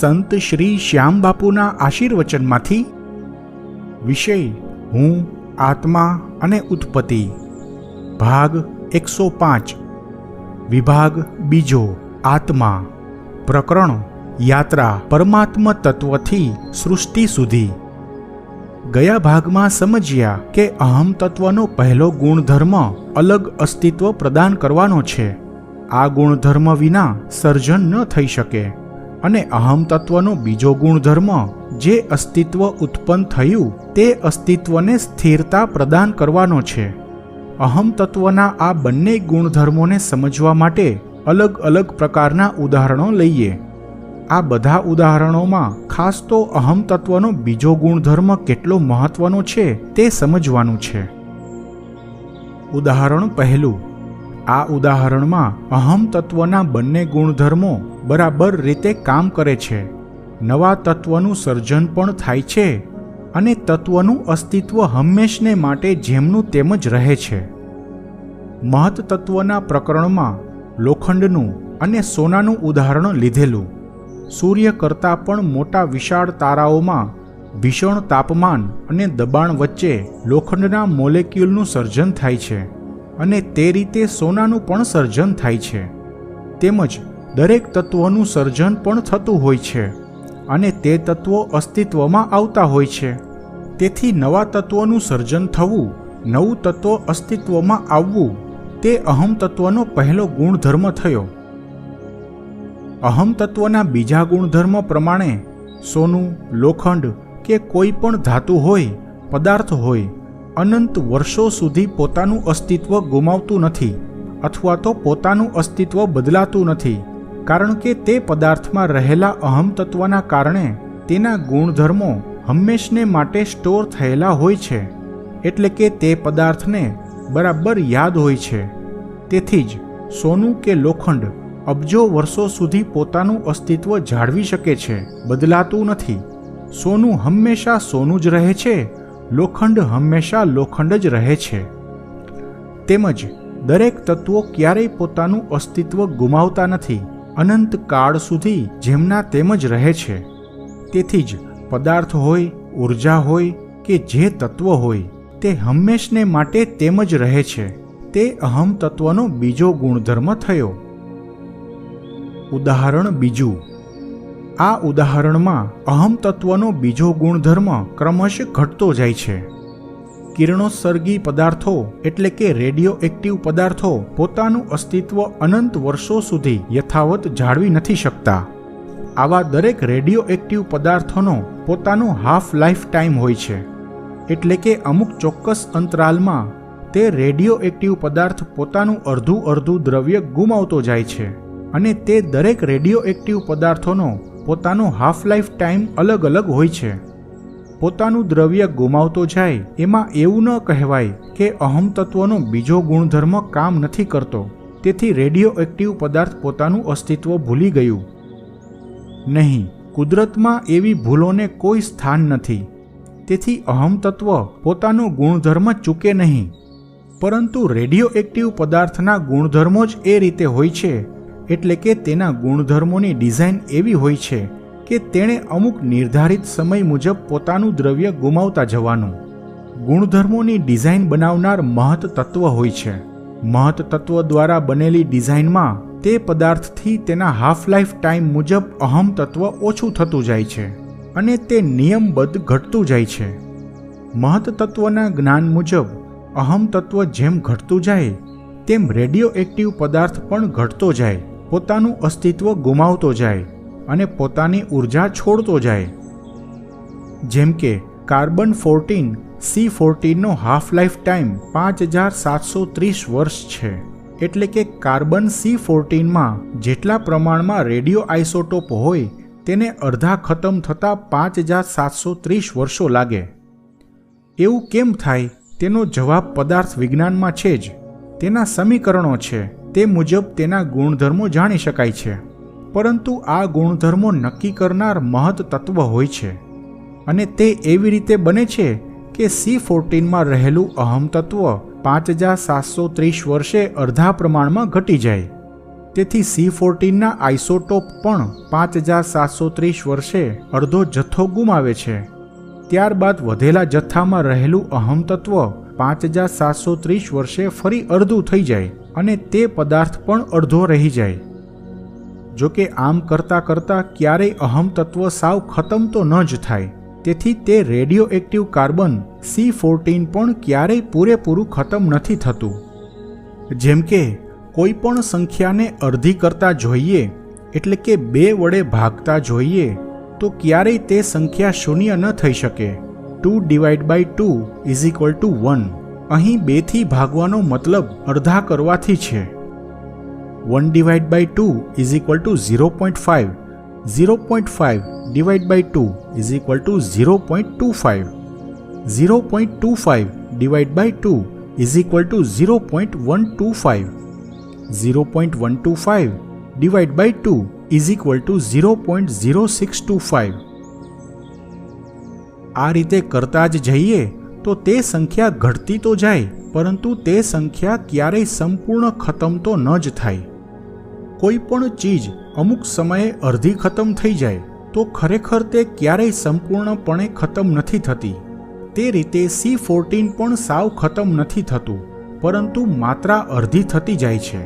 સંત શ્રી શ્યામ બાપુના આશીર્વચનમાંથી વિષય હું, આત્મા અને ઉત્પત્તિ, ભાગ 105, વિભાગ બીજો, આત્મા, પ્રકરણ યાત્રા પરમાત્મ તત્વથી સૃષ્ટિ સુધી. ગયા ભાગમાં સમજ્યા કે અહમ તત્વનો પહેલો ગુણધર્મ અલગ અસ્તિત્વ પ્રદાન કરવાનો છે. આ ગુણધર્મ વિના સર્જન ન થઈ શકે. અને અહમ તત્વનો બીજો ગુણધર્મ જે અસ્તિત્વ ઉત્પન્ન થયું તે અસ્તિત્વને સ્થિરતા પ્રદાન કરવાનો છે. અહમ તત્વના આ બંને ગુણધર્મોને સમજવા માટે અલગ અલગ પ્રકારના ઉદાહરણો લઈએ. આ બધા ઉદાહરણોમાં ખાસ તો અહમ તત્વનો બીજો ગુણધર્મ કેટલો મહત્વનો છે તે સમજવાનું છે. ઉદાહરણ પહેલું. આ ઉદાહરણમાં અહમ તત્વના બંને ગુણધર્મો બરાબર રીતે કામ કરે છે. નવા તત્વનું સર્જન પણ થાય છે અને તત્વનું અસ્તિત્વ હંમેશને માટે જેમનું તેમ જ રહે છે. મહત તત્વના પ્રકરણમાં લોખંડનું અને સોનાનું ઉદાહરણ લીધેલું. સૂર્ય કરતાં પણ મોટા વિશાળ તારાઓમાં ભીષણ તાપમાન અને દબાણ વચ્ચે લોખંડના મોલેક્યુલનું સર્જન થાય છે અને તે રીતે સોનાનું પણ સર્જન થાય છે. તેમજ દરેક તત્વોનું સર્જન પણ થતું હોય છે અને તે તત્વો અસ્તિત્વમાં આવતા હોય છે. તેથી નવા તત્વોનું સર્જન થવું, નવું તત્વ અસ્તિત્વમાં આવવું તે અહમ તત્વનો પહેલો ગુણધર્મ થયો. અહમ તત્વના બીજા ગુણધર્મ પ્રમાણે સોનું, લોખંડ કે કોઈ પણ ધાતુ હોય, પદાર્થ હોય, અનંત વર્ષો સુધી પોતાનું અસ્તિત્વ ગુમાવતું નથી અથવા તો પોતાનું અસ્તિત્વ બદલાતું નથી, કારણ કે તે પદાર્થમાં રહેલા અહમ તત્વના કારણે તેના ગુણધર્મો હંમેશને માટે સ્ટોર થયેલા હોય છે. એટલે કે તે પદાર્થને બરાબર યાદ હોય છે. તેથી જ સોનું કે લોખંડ અબજો વર્ષો સુધી પોતાનું અસ્તિત્વ જાળવી શકે છે, બદલાતું નથી. સોનું હંમેશા સોનું જ રહે છે, લોખંડ હંમેશા લોખંડ જ રહે છે. તેમજ દરેક તત્વો ક્યારેય પોતાનું અસ્તિત્વ ગુમાવતા નથી, અનંત કાળ સુધી જેમના તેમ જ રહે છે. તેથી જ પદાર્થ હોય, ઉર્જા હોય કે જે તત્વ હોય તે હંમેશને માટે તેમ જ રહે છે. તે અહમ તત્વનો બીજો ગુણધર્મ થયો. ઉદાહરણ બીજું. આ ઉદાહરણમાં અહમ તત્વનો બીજો ગુણધર્મ ક્રમશઃ ઘટતો જાય છે. કિરણોત્સર્ગી પદાર્થો એટલે કે રેડિયો એક્ટિવ પદાર્થો પોતાનું અસ્તિત્વ અનંત વર્ષો સુધી યથાવત જાળવી નથી શકતા. આવા દરેક રેડિયો એક્ટિવ પદાર્થોનો પોતાનો હાફ લાઈફ ટાઈમ હોય છે. એટલે કે અમુક ચોક્કસ અંતરાલમાં તે રેડિયો એક્ટિવ પદાર્થ પોતાનું અડધું દ્રવ્ય ગુમાવતો જાય છે અને તે દરેક રેડિયો એક્ટિવ પદાર્થોનો પોતાનો હાફ લાઈફ ટાઈમ અલગ અલગ હોય છે. પોતાનું દ્રવ્ય ગુમાવતો જાય એમાં એવું ન કહેવાય કે અહમ તત્વનો બીજો ગુણધર્મ કામ નથી કરતો, તેથી રેડિયો એક્ટિવ પદાર્થ પોતાનું અસ્તિત્વ ભૂલી ગયું. નહીં, કુદરતમાં એવી ભૂલોને કોઈ સ્થાન નથી. તેથી અહમ તત્વ પોતાનો ગુણધર્મ ચૂકે નહીં. પરંતુ રેડિયો એક્ટિવ પદાર્થના ગુણધર્મો જ એ રીતે હોય છે. એટલે કે તેના ગુણધર્મોની ડિઝાઇન એવી હોય છે કે તેણે અમુક નિર્ધારિત સમય મુજબ પોતાનું દ્રવ્ય ગુમાવતા જવાનું. ગુણધર્મોની ડિઝાઇન બનાવનાર મહત તત્વ હોય છે. મહત તત્વ દ્વારા બનેલી ડિઝાઇનમાં તે પદાર્થથી તેના હાફ લાઈફ ટાઈમ મુજબ અહમ તત્વ ઓછું થતું જાય છે અને તે નિયમબદ્ધ ઘટતું જાય છે. મહત તત્વના જ્ઞાન મુજબ અહમ તત્વ જેમ ઘટતું જાય તેમ રેડિયો એક્ટિવ પદાર્થ પણ ઘટતો જાય, પોતાનું અસ્તિત્વ ગુમાવતો જાય અને પોતાની ઉર્જા છોડતો જાય. જેમ કે કાર્બન 14 C14નો હાફ લાઈફ ટાઈમ 5730 વર્ષ છે. એટલે કે કાર્બન C14માં જેટલા પ્રમાણમાં રેડિયો આઇસોટોપ હોય તેને અડધા ખતમ થતાં 5730 વર્ષો લાગે. એવું કેમ થાય તેનો જવાબ પદાર્થ વિજ્ઞાનમાં છે જ. તેના સમીકરણો છે, તે મુજબ તેના ગુણધર્મો જાણી શકાય છે. પરંતુ આ ગુણધર્મો નક્કી કરનાર મહત તત્વ હોય છે અને તે એવી રીતે બને છે કે C14માં રહેલું અહમ તત્વ 5730 વર્ષે અડધા પ્રમાણમાં ઘટી જાય. તેથી C14ના આઇસોટોપ પણ 5730 વર્ષે અડધો જથ્થો ગુમાવે છે. ત્યારબાદ વધેલા જથ્થામાં રહેલું અહમ તત્વ 5730 વર્ષે ફરી અડધું થઈ જાય અને તે પદાર્થ પણ અડધો રહી જાય. જો કે આમ કરતાં કરતાં ક્યારેય અહમ તત્વ સાવ ખતમ તો ન જ થાય. તેથી તે રેડિયો એક્ટિવ કાર્બન C14 પણ ક્યારેય પૂરેપૂરું ખતમ નથી થતું. જેમ કે કોઈ પણ સંખ્યાને અડધી કરતા જોઈએ એટલે કે 2 વડે ભાગતા જોઈએ તો ક્યારેય તે સંખ્યા શૂન્ય ન થઈ શકે. 2/2 = 1. અહીં 2 થી ભાગવાનો મતલબ અડધા કરવાથી છે. 1/2 = 0.5. 0.5/2 = 0.25. 0.25/2 = 0.125. 0.125/2 = 0.0625. આ રીતે કરતા જ જઈએ તો તે સંખ્યા ઘટતી તો જાય, પરંતુ તે સંખ્યા ક્યારેય સંપૂર્ણ ખતમ તો ન જ થાય. કોઈ પણ ચીજ અમુક સમયે અડધી ખતમ થઈ જાય તો ખરેખર તે ક્યારેય સંપૂર્ણપણે ખતમ નથી થતી. તે રીતે C14 પણ સાવ ખતમ નથી થતું, પરંતુ માત્રા અડધી થતી જાય છે.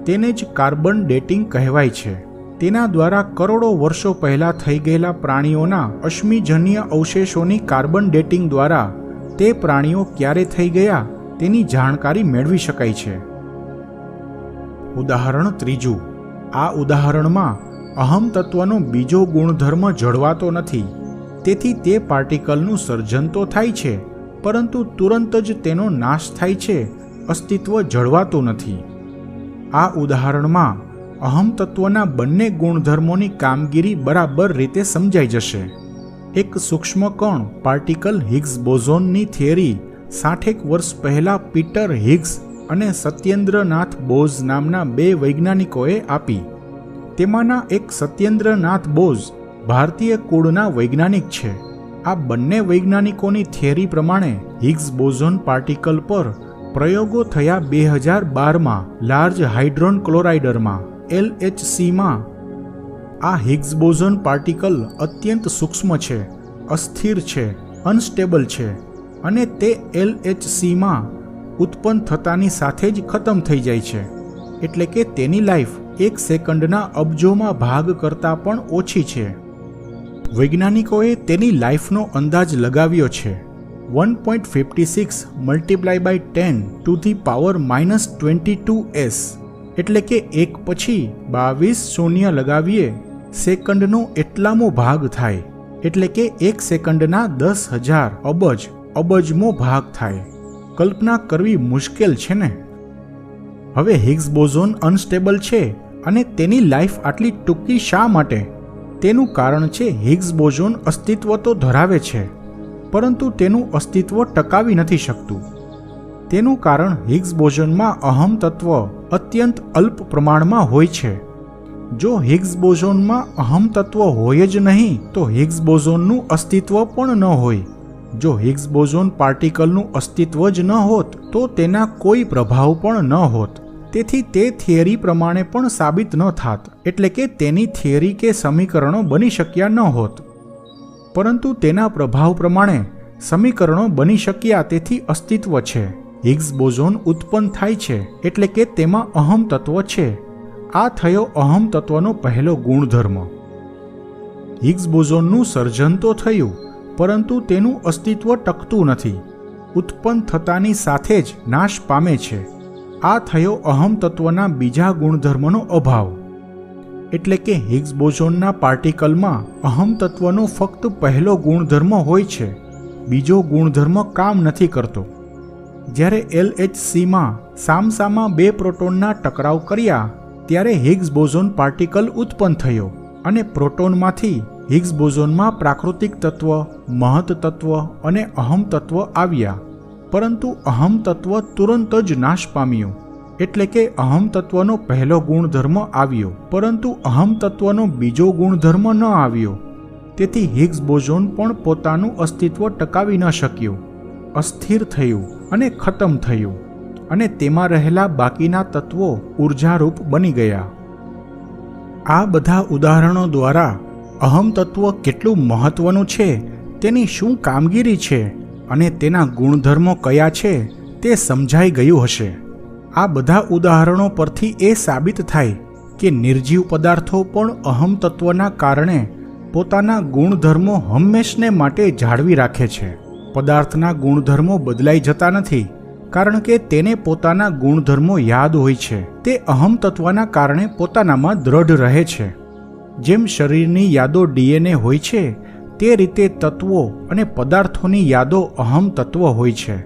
તેને જ કાર્બન ડેટિંગ કહેવાય છે. તેના દ્વારા કરોડો વર્ષો પહેલાં થઈ ગયેલા પ્રાણીઓના અશ્મિજન્ય અવશેષોની કાર્બન ડેટિંગ દ્વારા તે પ્રાણીઓ ક્યારે થઈ ગયા તેની જાણકારી મેળવી શકાય છે. ઉદાહરણ ત્રીજું. આ ઉદાહરણમાં અહમ તત્વનો બીજો ગુણધર્મ જળવાતો નથી. તેથી તે પાર્ટિકલનું સર્જન તો થાય છે, પરંતુ તુરંત જ તેનો નાશ થાય છે, અસ્તિત્વ જળવાતું નથી. આ ઉદાહરણમાં અહમ તત્વના બંને ગુણધર્મોની કામગીરી બરાબર રીતે સમજાઈ જશે. એક સૂક્ષ્મ કણ પાર્ટિકલ હિગ્સ બોઝોનની થિયરી 60 વર્ષ પહેલા પીટર હિગ્સ અને સત્યેન્દ્રનાથ બોઝ નામના 2 વૈજ્ઞાનિકોએ આપી. તેમાંના એક સત્યેન્દ્રનાથ બોઝ ભારતીય કુળના વૈજ્ઞાનિક છે. આ બંને વૈજ્ઞાનિકોની થિયરી પ્રમાણે હિગ્સ બોઝોન પાર્ટિકલ પર પ્રયોગો થયા 2012માં લાર્જ હાઇડ્રોન ક્લોરાઇડરમાં LHCમાં. આ હિગ્સ બોઝોન પાર્ટિકલ અત્યંત સૂક્ષ્મ છે, અસ્થિર છે, અનસ્ટેબલ છે અને તે LHCમાં ઉત્પન્ન થતાની સાથે જ ખતમ થઈ જાય છે. એટલે કે તેની લાઈફ 1 સેકન્ડના અબજોમાં ભાગ કરતાં પણ ઓછી છે. વૈજ્ઞાનિકોએ તેની લાઈફનો અંદાજ લગાવ્યો છે. 1.56 × 10⁻22s એટલે કે 1 પછી 22 શૂન્ય લગાવીએ સેકન્ડનો એટલામો ભાગ થાય. એટલે કે 1 સેકન્ડના 10,000 અબજમો ભાગ થાય. કલ્પના કરવી મુશ્કેલ છે ને? હવે હિગ્સ બોઝોન અનસ્ટેબલ છે અને તેની લાઈફ આટલી ટૂંકી શા માટે? તેનું કારણ છે હિગ્સ બોઝોન અસ્તિત્વ તો ધરાવે છે, પરંતુ તેનું અસ્તિત્વ ટકાવી નથી શકતું. તેનું કારણ હિગ્સ બોઝોનમાં અહમ તત્વ અત્યંત અલ્પ પ્રમાણમાં હોય છે. જો હિગ્સ બોઝોનમાં અહમ તત્વ હોય જ નહીં તો હિગ્સ બોઝોનનું અસ્તિત્વ પણ ન હોય. જો હિગ્સ બોઝોન પાર્ટિકલનું અસ્તિત્વ જ ન હોત તો તેના કોઈ પ્રભાવ પણ ન હોત. તેથી તે થિયરી પ્રમાણે પણ સાબિત ન થાત. એટલે કે તેની થિયરી કે સમીકરણો બની શક્યા ન હોત. પરંતુ તેના પ્રભાવ પ્રમાણે સમીકરણો બની શક્યા, તેથી અસ્તિત્વ છે. હિગ્સ બોઝોન ઉત્પન્ન થાય છે એટલે કે તેમાં અહમ તત્વ છે. આ થયો અહમ તત્વનો પહેલો ગુણધર્મ. હિગ્સ બોઝોનનું સર્જન તો થયું, પરંતુ તેનું અસ્તિત્વ ટકતું નથી. ઉત્પન્ન થતાની સાથે જ નાશ પામે છે. આ થયો અહમ તત્વના બીજા ગુણધર્મનો અભાવ. એટલે કે હિગ્સ બોઝોનના પાર્ટિકલમાં અહમ તત્વનો ફક્ત પહેલો ગુણધર્મ હોય છે, બીજો ગુણધર્મ કામ નથી કરતો. જ્યારે LHCમાં સામસામા 2 પ્રોટોનના ટકરાવ કર્યા ત્યારે હિગ્સ બોઝોન પાર્ટિકલ ઉત્પન્ન થયો અને પ્રોટોનમાંથી હિગ્સ બોઝોનમાં પ્રાકૃતિક તત્વ, મહત તત્વ અને અહમ તત્વ આવ્યા. પરંતુ અહમ તત્વ તુરંત જ નાશ પામ્યું. એટલે કે અહમ તત્વનો પહેલો ગુણધર્મ આવ્યો, પરંતુ અહમ તત્વનો બીજો ગુણધર્મ ન આવ્યો. તેથી હિગ્સ બોઝોન પણ પોતાનું અસ્તિત્વ ટકાવી ન શક્યું, અસ્થિર થયું અને ખતમ થયું, અને તેમાં રહેલા બાકીના તત્વો ઉર્જારૂપ બની ગયા. આ બધા ઉદાહરણો દ્વારા અહમ તત્વ કેટલું મહત્વનું છે, તેની શું કામગીરી છે અને તેના ગુણધર્મો કયા છે તે સમજાઈ ગયું હશે. આ બધા ઉદાહરણો પરથી એ સાબિત થાય કે નિર્જીવ પદાર્થો પણ અહમ તત્વના કારણે પોતાના ગુણધર્મો હંમેશને માટે જાળવી રાખે છે. પદાર્થના ગુણધર્મો બદલાઈ જતા નથી, કારણ કે તેને પોતાના ગુણધર્મો યાદ હોય છે. તે અહમ તત્વના કારણે પોતાનામાં દ્રઢ રહે છે. જેમ શરીરની યાદો ડીએનએ હોય છે, તે રીતે તત્વો અને પદાર્થોની યાદો અહમ તત્વ હોય છે.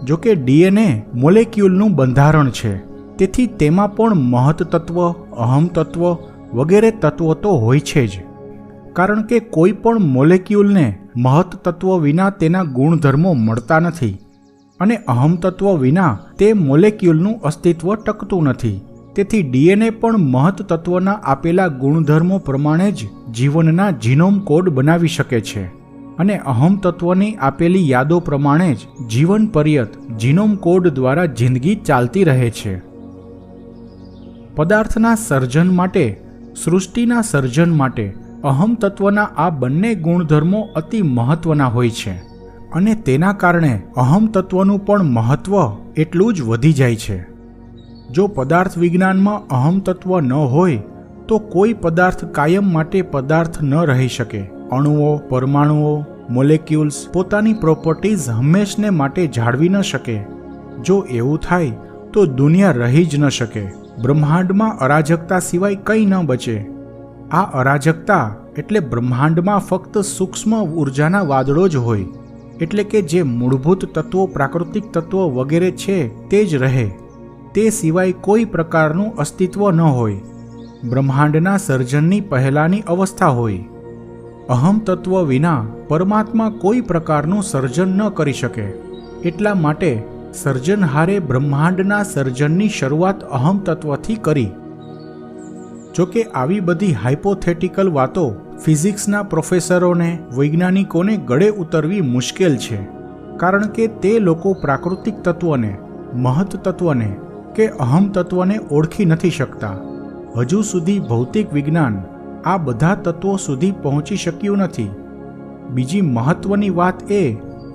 જો કે ડીએનએ મોલેક્યુલનું બંધારણ છે, તેથી તેમાં પણ મહત તત્વ, અહમ તત્વ વગેરે તત્વો તો હોય છે જ. કારણ કે કોઈ પણ મોલેક્યુલને મહત તત્વ વિના તેના ગુણધર્મો મળતા નથી અને અહમ તત્વ વિના તે મોલેક્યુલનું અસ્તિત્વ ટકતું નથી. તેથી ડીએનએ પણ મહત તત્વના આપેલા ગુણધર્મો પ્રમાણે જ જીવનના જીનોમ કોડ બનાવી શકે છે અને અહમ તત્વની આપેલી યાદો પ્રમાણે જ જીવન પર્યંત જીનોમ કોડ દ્વારા જિંદગી ચાલતી રહે છે. પદાર્થના સર્જન માટે, સૃષ્ટિના સર્જન માટે અહમ તત્વના આ બંને ગુણધર્મો અતિ મહત્વના હોય છે અને તેના કારણે અહમ તત્વનું પણ મહત્વ એટલું જ વધી જાય છે. જો પદાર્થ વિજ્ઞાનમાં અહમ તત્વ ન હોય તો કોઈ પદાર્થ કાયમ માટે પદાર્થ ન રહી શકે. અણુઓ, પરમાણુઓ, મોલેક્યુલ્સ પોતાની પ્રોપર્ટીઝ હંમેશને માટે જાળવી ન શકે. જો એવું થાય તો દુનિયા રહી જ ન શકે. બ્રહ્માંડમાં અરાજકતા સિવાય કંઈ ન બચે. આ અરાજકતા એટલે બ્રહ્માંડમાં ફક્ત સૂક્ષ્મ ઉર્જાના વાદળો જ હોય, એટલે કે જે મૂળભૂત તત્વો, પ્રાકૃતિક તત્વો વગેરે છે તે જ રહે. તે સિવાય કોઈ પ્રકારનું અસ્તિત્વ ન હોય. બ્રહ્માંડના સર્જનની પહેલાંની અવસ્થા હોય. અહમ તત્વ વિના પરમાત્મા કોઈ પ્રકારનું સર્જન ન કરી શકે. એટલા માટે સર્જનહારે બ્રહ્માંડના સર્જનની શરૂઆત અહમ તત્વથી કરી. જોકે આવી બધી હાઇપોથેટિકલ વાતો ફિઝિક્સના પ્રોફેસરોને, વૈજ્ઞાનિકોને ગળે ઉતરવી મુશ્કેલ છે, કારણ કે તે લોકો પ્રાકૃતિક તત્વને, મહત તત્વને કે અહમ તત્વને ઓળખી નથી શકતા. હજુ સુધી ભૌતિક વિજ્ઞાન આ બધા તત્વો સુધી પહોંચી શક્યું નથી. બીજી મહત્વની વાત એ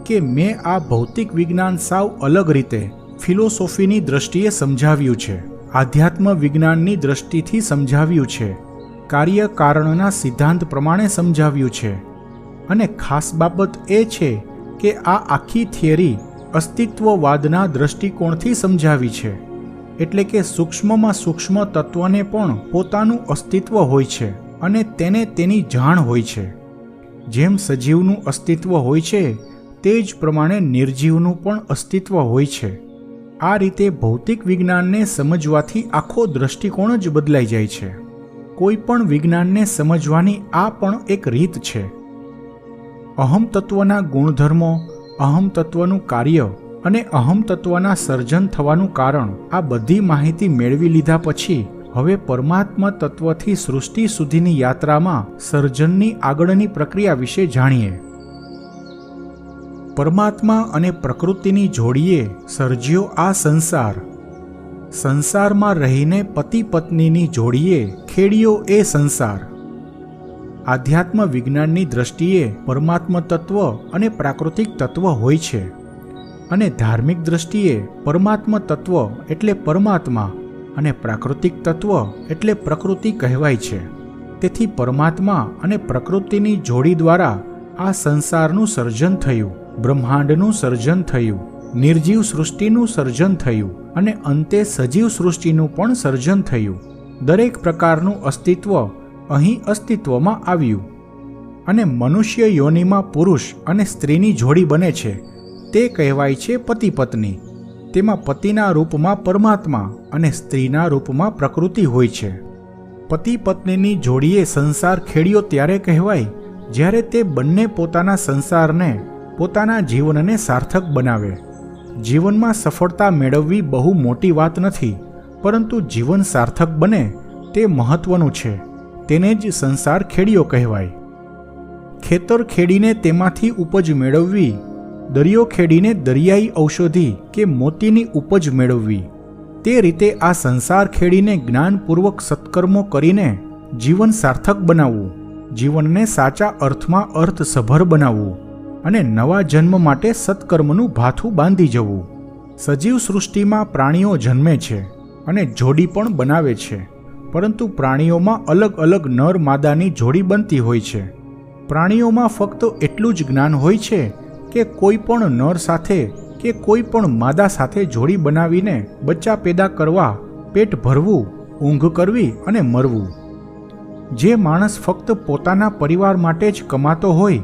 કે મેં આ ભૌતિક વિજ્ઞાન સાવ અલગ રીતે ફિલોસોફીની દ્રષ્ટિએ સમજાવ્યું છે, આધ્યાત્મ વિજ્ઞાનની દ્રષ્ટિથી સમજાવ્યું છે, કાર્ય કારણના સિદ્ધાંત પ્રમાણે સમજાવ્યું છે. અને ખાસ બાબત એ છે કે આ આખી થિયરી અસ્તિત્વવાદના દ્રષ્ટિકોણથી સમજાવી છે. એટલે કે સૂક્ષ્મમાં સૂક્ષ્મ તત્વને પણ પોતાનું અસ્તિત્વ હોય છે અને તેને તેની જાણ હોય છે. જેમ સજીવનું અસ્તિત્વ હોય છે તે જ પ્રમાણે નિર્જીવનું પણ અસ્તિત્વ હોય છે. આ રીતે ભૌતિક વિજ્ઞાનને સમજવાથી આખો દ્રષ્ટિકોણ જ બદલાઈ જાય છે. કોઈ પણ વિજ્ઞાનને સમજવાની આ પણ એક રીત છે. અહમ તત્વના ગુણધર્મો, અહમ તત્વનું કાર્ય અને અહમ તત્વના સર્જન થવાનું કારણ, આ બધી માહિતી મેળવી લીધા પછી હવે પરમાત્મા તત્વથી સૃષ્ટિ સુધીની યાત્રામાં સર્જનની આગળની પ્રક્રિયા વિશે જાણીએ. પરમાત્મા અને પ્રકૃતિની જોડીએ સર્જ્યો આ સંસાર. સંસારમાં રહીને પતિ પત્નીની જોડીએ ખેડ્યો એ સંસાર. આધ્યાત્મ વિજ્ઞાનની દ્રષ્ટિએ પરમાત્મા તત્વ અને પ્રાકૃતિક તત્વ હોય છે અને ધાર્મિક દ્રષ્ટિએ પરમાત્મા તત્વ એટલે પરમાત્મા અને પ્રાકૃતિક તત્વ એટલે પ્રકૃતિ કહેવાય છે. તેથી પરમાત્મા અને પ્રકૃતિની જોડી દ્વારા આ સંસારનું સર્જન થયું, બ્રહ્માંડનું સર્જન થયું, નિર્જીવ સૃષ્ટિનું સર્જન થયું અને અંતે સજીવ સૃષ્ટિનું પણ સર્જન થયું. દરેક પ્રકારનું અસ્તિત્વ અહીં અસ્તિત્વમાં આવ્યું અને મનુષ્ય યોનિમાં પુરુષ અને સ્ત્રીની જોડી બને છે. તે કહેવાય છે પતિ પત્ની. તેમાં પતિના રૂપમાં પરમાત્મા અને સ્ત્રીના રૂપમાં પ્રકૃતિ હોય છે. પતિ પત્નીની જોડીએ સંસાર ખેડ્યો ત્યારે કહેવાય જ્યારે તે બંને પોતાના સંસારને, પોતાના જીવનને સાર્થક બનાવે. જીવનમાં સફળતા મેળવવી બહુ મોટી વાત નથી, પરંતુ જીવન સાર્થક બને તે મહત્વનું છે. તેને જ સંસાર ખેડ્યો કહેવાય. ખેતર ખેડીને તેમાંથી ઉપજ મેળવવી, દરિયો ખેડીને દરિયાઈ ઔષધિ કે મોતીની ઉપજ મેળવવી, તે રીતે આ સંસાર ખેડીને જ્ઞાનપૂર્વક સત્કર્મો કરીને જીવન સાર્થક બનાવવું, જીવનને સાચા અર્થમાં અર્થસભર બનાવવું અને નવા જન્મ માટે સત્કર્મનું ભાથું બાંધી જવું. સજીવ સૃષ્ટિમાં પ્રાણીઓ જન્મે છે અને જોડી પણ બનાવે છે, પરંતુ પ્રાણીઓમાં અલગ અલગ નર માદાની જોડી બનતી હોય છે. પ્રાણીઓમાં ફક્ત એટલું જ જ્ઞાન હોય છે કે કોઈ પણ નર સાથે કે કોઈ પણ માદા સાથે જોડી બનાવીને બચ્ચા પેદા કરવા, પેટ ભરવું, ઊંઘ કરવી અને મરવું. જે માણસ ફક્ત પોતાના પરિવાર માટે જ કમાતો હોય,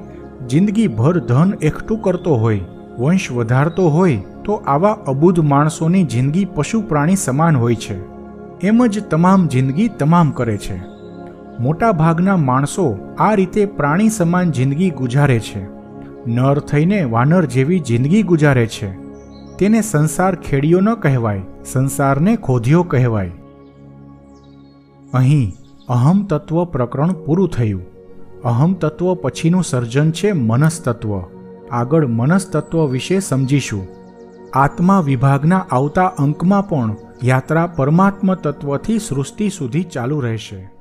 જિંદગીભર ધન એકઠું કરતો હોય, વંશ વધારતો હોય, તો આવા અબુધ માણસોની જિંદગી પશુ પ્રાણી સમાન હોય છે. એમ જ તમામ જિંદગી તમામ કરે છે. મોટા ભાગના માણસો આ રીતે પ્રાણી સમાન જિંદગી ગુજારે છે. નર થઈને વાનર જેવી જિંદગી ગુજારે છે. તેને સંસાર ખેડિયો ન કહેવાય, સંસારને ખોદ્યો કહેવાય. અહીં અહમ તત્વ પ્રકરણ પૂરું થયું. અહમ તત્વ પછીનું સર્જન છે મનસ્તત્વ. આગળ મનસ્તત્વ વિશે સમજીશું. આત્મા વિભાગના આવતા અંકમાં પણ યાત્રા પરમાત્મ તત્વથી સૃષ્ટિ સુધી ચાલુ રહેશે.